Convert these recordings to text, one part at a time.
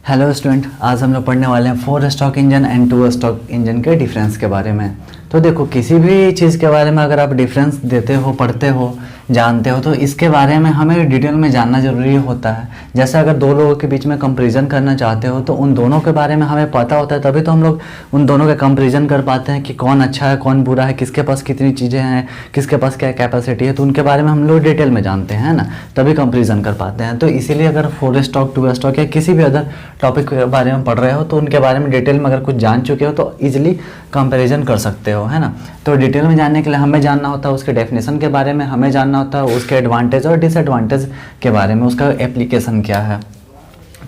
Hello student, आज हम लोग पढ़ने वाले हैं 4 stock engine and 2 stock engine के डिफरेंस के बारे में। तो देखो, किसी भी चीज़ के बारे में अगर आप डिफरेंस देते हो, पढ़ते हो, जानते हो, तो इसके बारे में हमें डिटेल में जानना ज़रूरी होता है। जैसे अगर दो लोगों के बीच में कंपैरिजन करना चाहते हो तो उन दोनों के बारे में हमें पता होता है, तभी तो हम लोग उन दोनों का कंपैरिजन कर पाते हैं कि कौन अच्छा है, कौन बुरा है, किसके पास कितनी चीज़ें हैं, किसके पास क्या कैपेसिटी है। तो उनके बारे में हम लोग डिटेल में जानते हैं ना, तभी कंपैरिजन कर पाते हैं। तो इसीलिए अगर 4 स्टॉक 2 स्टॉक या किसी भी अदर टॉपिक के बारे में पढ़ रहे हो तो उनके बारे में डिटेल में अगर कुछ जान चुके हो तो ईजिली कंपैरिजन कर सकते हो, है ना। तो डिटेल में जानने के लिए हमें जानना होता है उसके डेफिनेशन के बारे में, हमें जानना होता है उसके एडवांटेज और डिसएडवांटेज के बारे में, उसका एप्लीकेशन क्या है।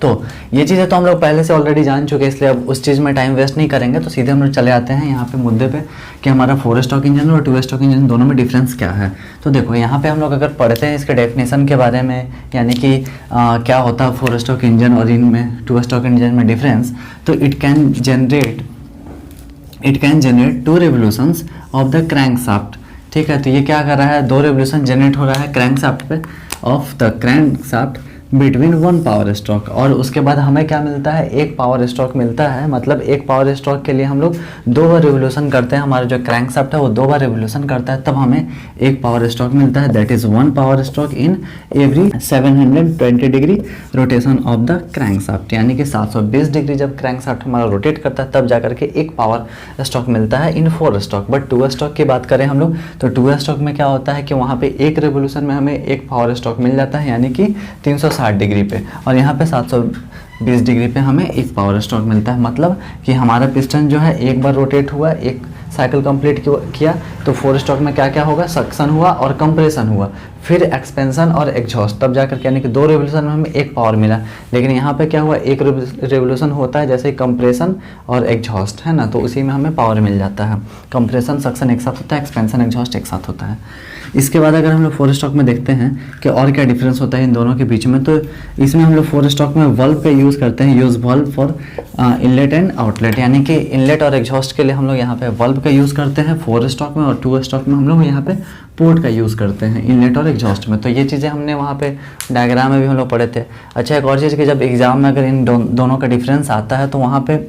तो ये चीज़ें तो हम लोग पहले से ऑलरेडी जान चुके हैं, इसलिए अब उस चीज़ में टाइम वेस्ट नहीं करेंगे। तो सीधे हम लोग चले आते हैं यहाँ पे मुद्दे पे कि हमारा 4 स्टॉक इंजन और 2 स्टॉक इंजन दोनों में डिफरेंस क्या है। तो देखो, यहाँ पे हम लोग अगर पढ़ते हैं इसके डेफिनेशन के बारे में, यानी कि क्या होता है 4 स्टॉक इंजन और इनमें 2 स्टॉक इंजन में डिफरेंस, तो it can generate 2 revolutions of the crankshaft. ठीक है, तो ये क्या कर रहा है, 2 रिवोल्यूशन जनरेट हो रहा है क्रैंकशाफ्ट पे, of the crankshaft between 1 power stroke. और उसके बाद हमें क्या मिलता है, 1 पावर स्ट्रोक मिलता है। मतलब 1 पावर स्ट्रोक के लिए हम लोग 2 बार रिवोल्यूशन करते हैं, हमारा जो क्रैंकशाफ्ट है वो 2 बार रिवोल्यूशन करता है, तब हमें 1 पावर स्ट्रोक मिलता है। That is 1 power stroke in every 720 degree rotation of the crankshaft. यानी कि 720 डिग्री जब क्रैंकशाफ्ट हमारा रोटेट करता है तब जाकर के 1 पावर स्ट्रोक मिलता है इन 4 स्ट्रोक। बट 2 स्ट्रोक की बात करें हम लोग तो 2 स्ट्रोक में क्या होता है कि वहाँ पे 1 रिवोल्यूशन में हमें 1 पावर स्ट्रोक मिल जाता है, यानी कि 360 डिग्री पे, और यहाँ पे 720 डिग्री पे हमें 1 पावर स्ट्रोक मिलता है। मतलब कि हमारा पिस्टन जो है एक बार रोटेट हुआ, एक साइकिल कंप्लीट किया, तो 4 स्ट्रोक में क्या क्या होगा, सक्शन हुआ और कंप्रेशन हुआ, फिर एक्सपेंशन और एग्जॉस्ट, तब जाकर यानी कि 2 रिवोल्यूशन में हमें 1 पावर मिला। लेकिन यहाँ पे क्या हुआ, 1 रिवोल्यूशन होता है जैसे कंप्रेशन और एग्जॉस्ट, है ना, तो उसी में हमें पावर मिल जाता है। कंप्रेशन सक्शन एक साथ होता है, एक्सपेंशन एग्जॉस्ट एक साथ होता है। इसके बाद अगर हम लोग 4 स्टॉक में देखते हैं कि और क्या डिफरेंस होता है इन दोनों के बीच में, तो इसमें हम लोग 4 स्टॉक में वल्व का यूज़ करते हैं, use valve for inlet and outlet, यानी कि इनलेट और एग्जॉस्ट के लिए हम लोग यहाँ पे वल्व का यूज़ करते हैं 4 स्टॉक में, और 2 स्टॉक में हम लोग यहाँ पे पोर्ट का यूज़ करते हैं इनलेट और एग्जॉस्ट में। तो ये चीज़ें हमने वहाँ पे डायग्राम में भी हम लोग पढ़े थे। अच्छा, एक और चीज़ कि जब एग्जाम में अगर इन दोनों का डिफरेंस आता है तो वहाँ पे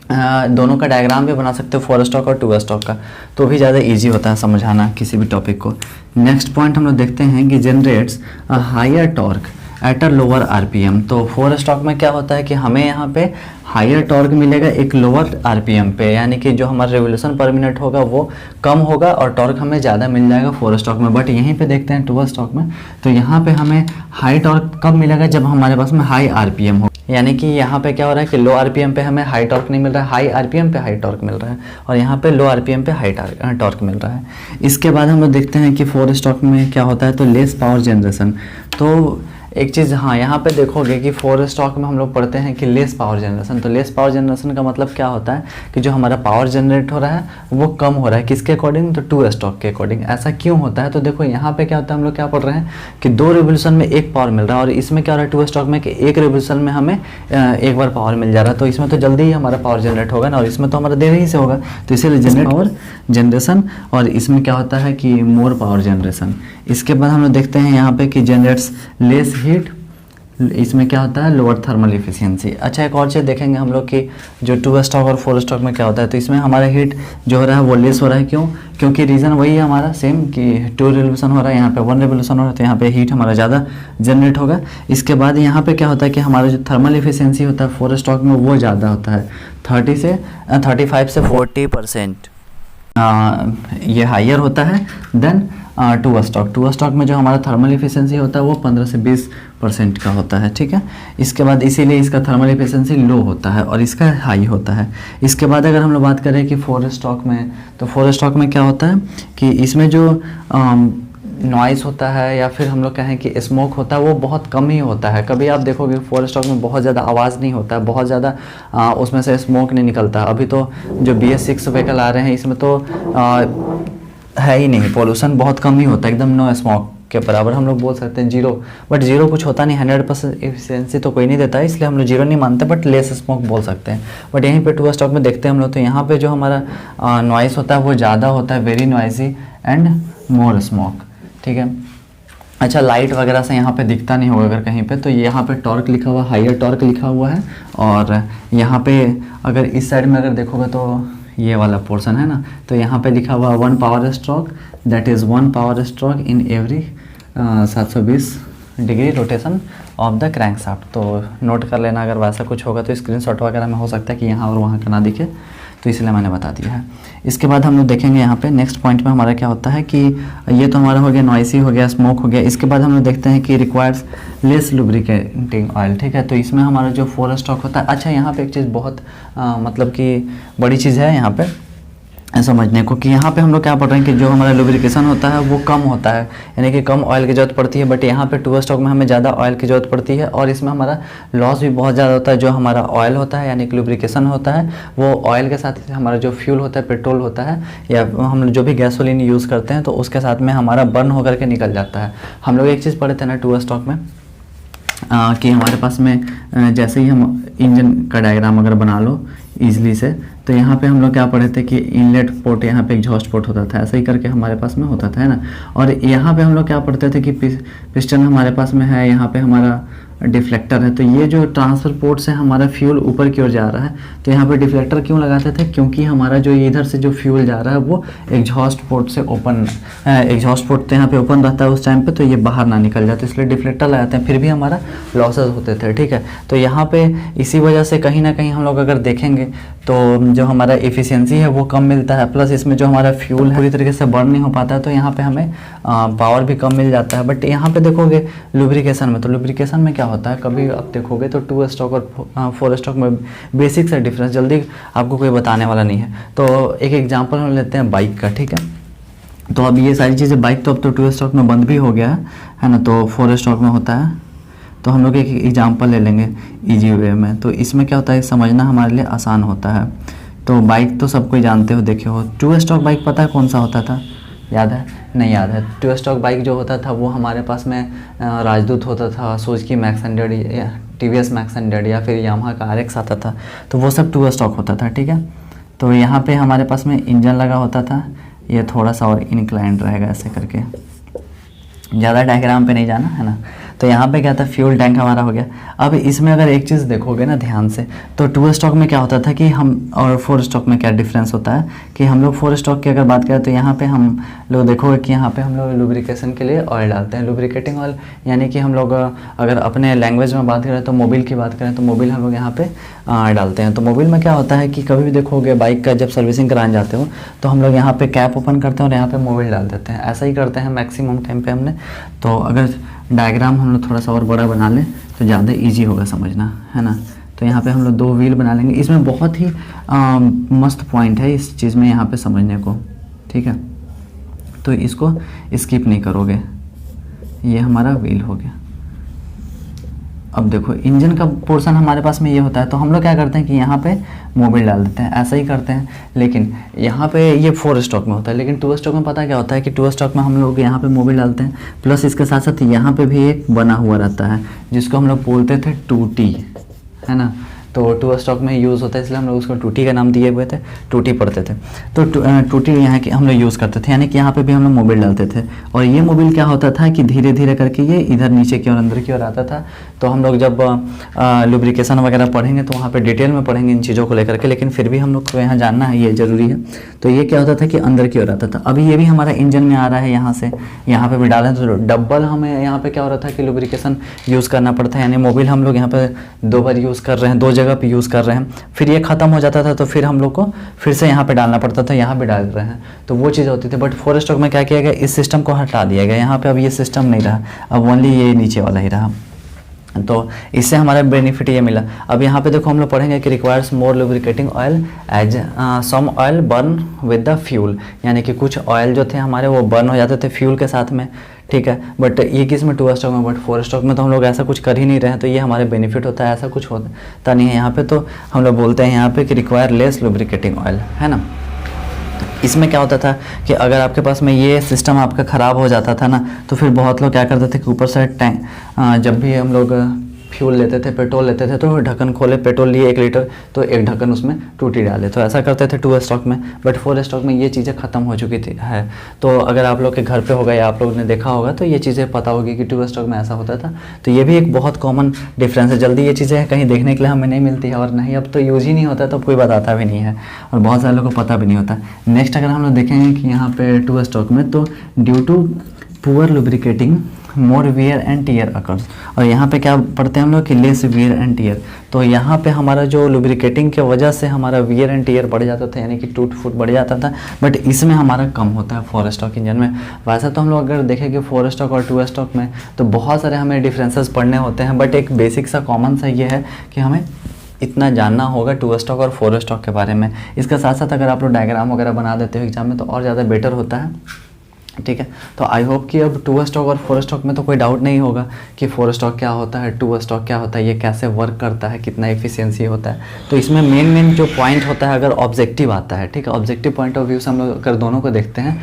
दोनों का डायग्राम भी बना सकते हो, 4 स्टॉक और 2 स्टॉक का, तो भी ज़्यादा इजी होता है समझाना किसी भी टॉपिक को। नेक्स्ट पॉइंट हम लोग देखते हैं कि generates a higher torque at a lower RPM. तो 4 स्टॉक में क्या होता है कि हमें यहाँ पे हायर टॉर्क मिलेगा एक लोअर आरपीएम पे, यानी कि जो हमारा रिवोल्यूशन पर मिनट होगा वो कम होगा और टॉर्क हमें ज़्यादा मिल जाएगा 4 स्टॉक में। बट यहीं पे देखते हैं 2 स्टॉक में, तो यहाँ पे हमें हाई टॉर्क कब मिलेगा, जब हमारे पास में हाई आरपीएम हो। यानी कि यहाँ पे क्या हो रहा है कि लो आरपीएम पे हमें हाई टॉर्क नहीं मिल रहा है, हाई आरपीएम पे हाई टॉर्क मिल रहा है, और यहाँ पे लो आरपीएम पे हाई टॉर्क मिल रहा है। इसके बाद हम लोग देखते हैं कि 4 स्टॉक में क्या होता है, तो लेस पावर जनरेशन। तो एक चीज़, हाँ, यहाँ पे देखोगे कि 4 स्टॉक में हम लोग पढ़ते हैं कि लेस पावर जनरेशन। तो लेस पावर जनरेशन का मतलब क्या होता है कि जो हमारा पावर जनरेट हो रहा है वो कम हो रहा है, किसके अकॉर्डिंग, तो 2 स्टॉक के अकॉर्डिंग। ऐसा क्यों होता है, तो देखो यहाँ पे क्या होता है, हम लोग क्या पढ़ रहे हैं कि 2 रिवोल्यूशन में 1 पावर मिल रहा है, और इसमें क्या हो रहा है 2 स्टॉक में कि 1 रिवोल्यूशन में हमें 1 बार पावर मिल जा रहा है। तो इसमें तो जल्दी ही हमारा पावर जनरेट होगा ना, और इसमें तो हमारा देर ही से होगा, तो इसीलिए जनरेट पावर जनरेशन, और इसमें क्या होता है कि मोर पावर जनरेशन। इसके बाद हम लोग देखते हैं यहाँ पे कि जनरेट्स लेस हीट, इसमें क्या होता है, लोअर थर्मल इफिशियंसी। अच्छा, एक और चीज़ देखेंगे हम लोग कि जो 2 स्टॉक और 4 स्टॉक में क्या होता है, तो इसमें हमारा हीट जो हो रहा है वो लेस हो रहा है। क्यों, क्योंकि रीज़न वही है हमारा सेम कि 2 रिवोल्यूशन हो रहा है, यहाँ पे 1 रिवोल्यूशन हो रहा है, तो यहाँ पे हीट हमारा ज़्यादा जनरेट होगा। इसके बाद यहाँ पे क्या होता है कि हमारा जो थर्मल इफिशियंसी होता है 4 स्टॉक में वो ज़्यादा होता है, 35 से 40% ये हायर होता है देन 2 स्टॉक। 2 स्टॉक में जो हमारा थर्मल इफिशियंसी होता है वो 15 से 20% का होता है। ठीक है, इसके बाद इसीलिए इसका थर्मल इफिशियंसी लो होता है और इसका हाई होता है। इसके बाद अगर हम लोग बात करें कि 4 स्टॉक में, तो 4 स्टॉक में क्या होता है कि इसमें जो नॉइस होता है या फिर हम लोग कहें कि स्मोक होता है वो बहुत कम ही होता है। कभी आप देखोगे 4 स्टॉक में बहुत ज़्यादा आवाज़ नहीं होता है, बहुत ज़्यादा उसमें से स्मोक नहीं निकलता। अभी तो जो BS6 व्हीकल आ रहे हैं इसमें तो है ही नहीं, पोल्यूशन बहुत कम ही होता है, एकदम नो स्मोक के बराबर हम लोग बोल सकते हैं, 0। बट 0 कुछ होता नहीं, 100% एफिशिएंसी तो कोई नहीं देता है, इसलिए हम लोग 0 नहीं मानते, बट लेस स्मोक बोल सकते हैं। बट यहीं पे 2 स्टॉक में देखते हैं हम लोग, तो यहाँ पे जो हमारा नॉइस होता है वो ज़्यादा होता है, very noisy and more smoke. ठीक है, अच्छा, लाइट वगैरह से यहाँ पे दिखता नहीं होगा अगर कहीं पे, तो यहाँ पे टॉर्क लिखा हुआ, हायर टॉर्क लिखा हुआ है। और यहाँ पे अगर इस साइड में अगर देखोगे तो ये वाला पोर्शन है ना, तो यहाँ पे लिखा हुआ 1 power stroke, that is 1 power stroke in every 720 degree rotation of the crankshaft. तो नोट कर लेना, अगर वैसा कुछ होगा तो स्क्रीनशॉट वगैरह में हो सकता है कि यहाँ और वहाँ का ना दिखे, तो इसलिए मैंने बता दिया है। इसके बाद हम लोग देखेंगे यहाँ पे नेक्स्ट पॉइंट में हमारा क्या होता है कि ये तो हमारा हो गया नॉइसी, हो गया स्मोक, हो गया। इसके बाद हम लोग देखते हैं कि रिक्वायर्स लेस लुब्रिकेटिंग ऑयल, ठीक है। तो इसमें हमारा जो 4 स्ट्रोक होता है, अच्छा यहाँ पे एक चीज़ बहुत मतलब कि बड़ी चीज़ है यहाँ पे समझने को, कि यहाँ पे हम लोग क्या पढ़ रहे हैं कि जो हमारा लुब्रिकेशन होता है वो कम होता है, यानी कि कम ऑयल की ज़रूरत पड़ती है। बट यहाँ पे 2 स्ट्रोक में हमें ज़्यादा ऑयल की ज़रूरत पड़ती है, और इसमें हमारा लॉस भी बहुत ज़्यादा होता है। जो हमारा ऑयल होता है यानी कि लुब्रिकेशन होता है, वो ऑयल के साथ हमारा जो फ्यूल होता है, पेट्रोल होता है, या हम जो भी गैसोलीन यूज़ करते हैं, तो उसके साथ में हमारा बर्न होकर के निकल जाता है। हम लोग एक चीज़ पढ़े थे ना 2 स्ट्रोक में कि हमारे पास में जैसे ही हम इंजन का डायग्राम अगर बना लो ईजिली से, तो यहाँ पे हम लोग क्या पढ़े थे कि इनलेट पोर्ट, यहाँ पे एग्जॉस्ट पोर्ट होता था, ऐसे ही करके हमारे पास में होता था, है ना। और यहाँ पे हम लोग क्या पढ़ते थे कि पिस्टन हमारे पास में है, यहाँ पे हमारा डिफ्लेक्टर है। तो ये जो ट्रांसफर पोर्ट से हमारा फ्यूल ऊपर की ओर जा रहा है, तो यहाँ पे डिफ्लेक्टर क्यों लगाते थे, क्योंकि हमारा जो इधर से जो फ्यूल जा रहा है वो एग्जॉस्ट पोर्ट से ओपन, एग्जॉस्ट पोर्ट तो यहाँ पे ओपन रहता है उस टाइम पे, तो ये बाहर ना निकल जाए, तो इसलिए डिफ्लेक्टर लगाते हैं। फिर भी हमारा लॉसेस होते थे, ठीक है। तो यहाँ पे इसी वजह से कहीं ना कहीं हम लोग अगर देखेंगे तो जो हमारा एफिशिएंसी है वो कम मिलता है, प्लस इसमें जो हमारा फ्यूल है पूरी तरीके से बर्न नहीं हो पाता है, तो यहाँ पे हमें पावर भी कम मिल जाता है। बट यहाँ पे देखोगे लुब्रिकेशन में, तो लुब्रिकेशन में क्या होता है, कभी आप देखोगे तो 2 स्ट्रोक और 4 स्ट्रोक में बेसिक सा डिफरेंस जल्दी आपको कोई बताने वाला नहीं है। तो एक एग्जांपल हम लेते हैं बाइक का, ठीक है। तो अब ये सारी चीज़ें, बाइक तो अब तो 2 स्ट्रोक में बंद भी हो गया है ना, तो 4 स्ट्रोक में होता है। तो हम लोग एक एग्जांपल ले लेंगे इजी वे में, तो इसमें क्या होता है समझना हमारे लिए आसान होता है। तो बाइक तो सब कोई जानते हो, देखे हो। 2 स्ट्रोक बाइक पता है कौन सा होता था, याद है? नहीं याद है। 2 स्ट्रोक बाइक जो होता था वो हमारे पास में राजदूत होता था, सुजुकी मैक्स 100 या टीवीएस मैक्स 100 या फिर यामाहा का RX आता था, तो वो सब 2 स्ट्रोक होता था, ठीक है। तो यहाँ पे हमारे पास में इंजन लगा होता था, ये थोड़ा सा और इंक्लाइंड रहेगा ऐसे करके, ज़्यादा डायग्राम पे नहीं जाना है ना। तो यहाँ पे क्या था, फ्यूल टैंक हमारा हो गया। अब इसमें अगर एक चीज़ देखोगे ना ध्यान से, तो 2 स्ट्रोक में क्या होता था कि हम, और 4 स्ट्रोक में क्या डिफरेंस होता है कि हम लोग 4 स्ट्रोक की अगर बात करें तो यहाँ पे हम लोग देखोगे कि यहाँ पे हम लोग लुब्रिकेशन के लिए ऑयल डालते हैं, लुब्रिकेटिंग ऑयल, यानी कि हम लोग अगर अपने लैंग्वेज में बात करें तो मोबिल की बात करें तो मोबिल हम लोग यहाँ पे डालते हैं। तो मोबिल में क्या होता है कि कभी भी देखोगे बाइक का जब सर्विसिंग कराने जाते हो तो हम लोग यहाँ पे कैप ओपन करते हैं और यहाँ पे मोबिल डाल देते हैं, ऐसा ही करते हैं मैक्सिमम टाइम पे हमने। तो अगर डायग्राम हम लोग थोड़ा सा और बड़ा बना लें तो ज़्यादा इजी होगा समझना, है ना। तो यहाँ पे हम लोग 2 व्हील बना लेंगे। इसमें बहुत ही मस्त पॉइंट है इस चीज़ में यहाँ पे समझने को, ठीक है। तो इसको स्किप नहीं करोगे, ये हमारा व्हील हो गया। अब देखो इंजन का पोर्शन हमारे पास में ये होता है, तो हम लोग क्या करते हैं कि यहाँ पे मोबिल डाल देते हैं, ऐसा ही करते हैं। लेकिन यहाँ पे ये 4 स्ट्रोक में होता है, लेकिन 2 स्ट्रोक में पता क्या होता है कि 2 स्ट्रोक में हम लोग यहाँ पे मोबिल डालते हैं, प्लस इसके साथ साथ यहाँ पे भी एक बना हुआ रहता है जिसको हम लोग बोलते थे टूटी, है ना। तो 2 स्ट्रोक में यूज़ होता है, इसलिए हम लोग उसको टूटी का नाम दिए हुए थे, टूटी पढ़ते थे। तो टूटी यहाँ की हम लोग यूज़ करते थे, यानी कि यहाँ पे भी हम लोग मोबिल डालते थे। और ये मोबिल क्या होता था कि धीरे धीरे करके ये इधर नीचे की ओर अंदर की ओर आता था। तो हम लोग जब लुब्रिकेशन वगैरह पढ़ेंगे तो वहाँ पे डिटेल में पढ़ेंगे इन चीज़ों को लेकर के, लेकिन फिर भी हम लोग को यहाँ जानना है, ये ज़रूरी है। तो ये क्या होता था कि अंदर की ओर आता था। अभी ये भी हमारा इंजन में आ रहा है, यहाँ से यहाँ पे भी डालें तो डबल हमें यहाँ पे क्या हो रहा था कि लुब्रिकेशन यूज़ करना पड़ता है, यानी मोबिल हम लोग यहाँ पे 2 बार यूज़ कर रहे हैं, 2 जगह पे यूज़ कर रहे हैं। फिर ये ख़त्म हो जाता था तो फिर हम लोग को फिर से यहाँ पे डालना पड़ता था, यहाँ भी डाल रहे हैं, तो वो चीज़ होती थी। बट 4 स्ट्रोक में क्या किया गया, इस सिस्टम को हटा दिया गया, यहाँ पे अब ये सिस्टम नहीं रहा, अब ओनली ये नीचे वाला ही रहा। तो इससे हमारा बेनिफिट ये मिला। अब यहाँ पे देखो हम लोग पढ़ेंगे कि requires more lubricating oil as some oil burn with the fuel, यानी कि कुछ ऑयल जो थे हमारे वो बर्न हो जाते थे फ्यूल के साथ में, ठीक है। बट ये किस में 2 स्ट्रोक में, बट 4 स्ट्रोक में तो हम लोग ऐसा कुछ कर ही नहीं रहे हैं, तो ये हमारे बेनिफिट होता है, ऐसा कुछ होता नहीं है यहाँ पे। तो हम लोग बोलते हैं यहाँ पे कि रिक्वायर लेस लुब्रिकेटिंग ऑयल, है ना। इसमें क्या होता था कि अगर आपके पास में ये सिस्टम आपका ख़राब हो जाता था ना, तो फिर बहुत लोग क्या करते थे कि ऊपर से टैंक, जब भी हम लोग फ्यूल लेते थे, पेट्रोल लेते थे, तो ढक्कन खोले, पेट्रोल लिए 1 लीटर तो एक ढक्कन उसमें टूटी डाले, तो ऐसा करते थे 2 स्टॉक में। बट 4 स्टॉक में ये चीज़ें ख़त्म हो चुकी थी है। तो अगर आप लोग के घर पे होगा या आप लोग ने देखा होगा तो ये चीज़ें पता होगी कि 2 स्टॉक में ऐसा होता था। तो ये भी एक बहुत कॉमन डिफरेंस है। जल्दी ये चीज़ें कहीं देखने के लिए हमें नहीं मिलती है, और नहीं अब तो यूज ही नहीं होता, तो कोई बताता भी नहीं है और बहुत सारे लोगों को पता भी नहीं होता। नेक्स्ट अगर हम लोग देखेंगे कि यहाँ पे 2 स्टॉक में, तो due to poor lubricating more wear and tear occurs, और यहाँ पे क्या पढ़ते हैं हम लोग कि लेस वियर एंड टीयर। तो यहाँ पे हमारा जो लुब्रिकेटिंग की वजह से हमारा वियर एंड टीयर बढ़ जाता था, यानी कि टूट फूट बढ़ जाता था, बट इसमें हमारा कम होता है 4 स्टॉक इंजन में। वैसे तो हम लोग अगर देखें कि 4 स्टॉक और 2 स्टॉक में तो बहुत सारे हमें डिफरेंसेस पढ़ने होते हैं, बट एक बेसिक सा कॉमन सा ये है कि हमें इतना जानना होगा 2 स्टॉक और 4 स्टॉक के बारे में। इसके साथ साथ अगर आप लोग डायग्राम वगैरह बना देते हो एग्जाम में तो और ज़्यादा बेटर होता है, ठीक है। तो आई होप कि अब 2 स्टॉक और 4 स्टॉक में तो कोई डाउट नहीं होगा कि 4 स्टॉक क्या होता है, 2 स्टॉक क्या होता है, ये कैसे वर्क करता है, कितना एफिशिएंसी होता है। तो इसमें मेन जो पॉइंट होता है, अगर ऑब्जेक्टिव आता है, ठीक है, ऑब्जेक्टिव पॉइंट ऑफ व्यू से हम लोग अगर दोनों को देखते हैं,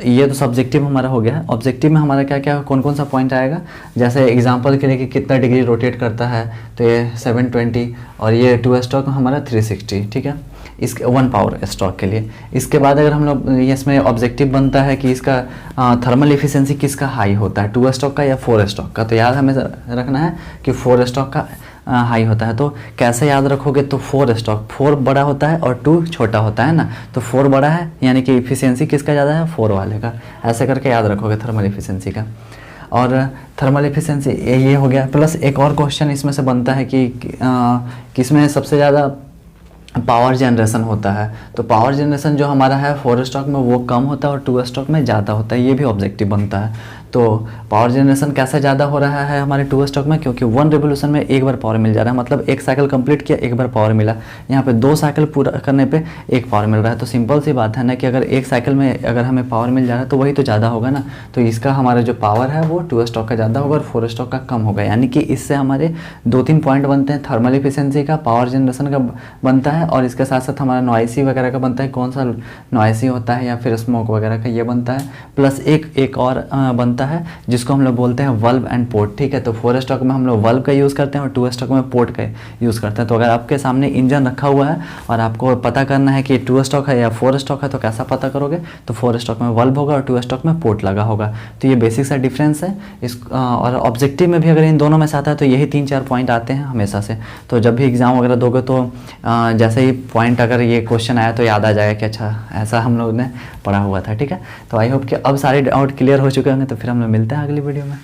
ये तो सब्जेक्टिव हमारा हो गया है। ऑब्जेक्टिव में हमारा क्या क्या कौन कौन सा पॉइंट आएगा, जैसे एग्जाम्पल के लिए कि कितना डिग्री रोटेट करता है, तो ये 720, और ये 2 स्टॉक हमारा 360, ठीक है, इसके 1 पावर स्टॉक के लिए। इसके बाद अगर हम लोग इसमें ऑब्जेक्टिव बनता है कि इसका थर्मल एफिशिएंसी किसका हाई होता है, 2 स्टॉक का या 4 स्टॉक का। तो याद हमें रखना है कि 4 स्टॉक का हाई होता है। तो कैसे याद रखोगे, तो 4 स्टॉक 4 बड़ा होता है और 2 छोटा होता है ना, तो 4 बड़ा है यानी कि एफिशिएंसी किसका ज़्यादा है, 4 वाले का। ऐसे करके याद रखोगे थर्मल एफिशिएंसी का। और थर्मल एफिशिएंसी ये हो गया। प्लस एक और क्वेश्चन इसमें से बनता है कि किसमें सबसे ज़्यादा पावर जनरेशन होता है। तो पावर जनरेशन जो हमारा है 4 स्टॉक में वो कम होता है और 2 स्टॉक में ज़्यादा होता है, ये भी ऑब्जेक्टिव बनता है। तो पावर जनरेशन कैसे ज़्यादा हो रहा है हमारे 2 स्टॉक में, क्योंकि 1 रिवोल्यूशन में एक बार पावर मिल जा रहा है, मतलब 1 साइकिल कंप्लीट किया 1 बार पावर मिला। यहाँ पे 2 साइकिल पूरा करने पे 1 पावर मिल रहा है। तो सिंपल सी बात है ना कि अगर 1 साइकिल में अगर हमें पावर मिल जा रहा है तो वही तो ज़्यादा होगा ना। तो इसका हमारा जो पावर है वो 2 स्टॉक का ज़्यादा होगा और 4 स्टॉक का कम होगा। यानी कि इससे हमारे 2-3 पॉइंट बनते हैं, थर्मल एफिशिएंसी का, पावर जनरेशन का बनता है, और इसके साथ साथ हमारा नॉइसी वगैरह का बनता है, कौन सा नॉइसी होता है या फिर स्मोक वगैरह का ये बनता है। प्लस एक और बनता है जिसको हम लोग बोलते हैं वल्व एंड पोर्ट, ठीक है। तो 4 स्टॉक में हम लोग वल्व का यूज़ करते हैं और 2 स्टॉक में पोर्ट का यूज़ करते हैं। तो अगर आपके सामने इंजन रखा हुआ है और आपको पता करना है कि 2 स्टॉक है या 4 स्टॉक है, तो कैसा पता करोगे, तो 4 स्टॉक में वल्व होगा और 2 स्टॉक में पोर्ट लगा होगा। तो ये बेसिक सा डिफरेंस है इस। और ऑब्जेक्टिव में भी अगर इन दोनों में से आता है तो यही 3-4 पॉइंट आते हैं हमेशा से। तो जब भी एग्जाम वगैरह दोगे तो जैसे ही पॉइंट अगर ये क्वेश्चन आया तो याद आ जाएगा कि अच्छा ऐसा हम लोग ने पढ़ा हुआ था, ठीक है। तो आई होप कि अब सारे डाउट क्लियर हो चुके होंगे। तो फिर हम लोग मिलते हैं अगली वीडियो में।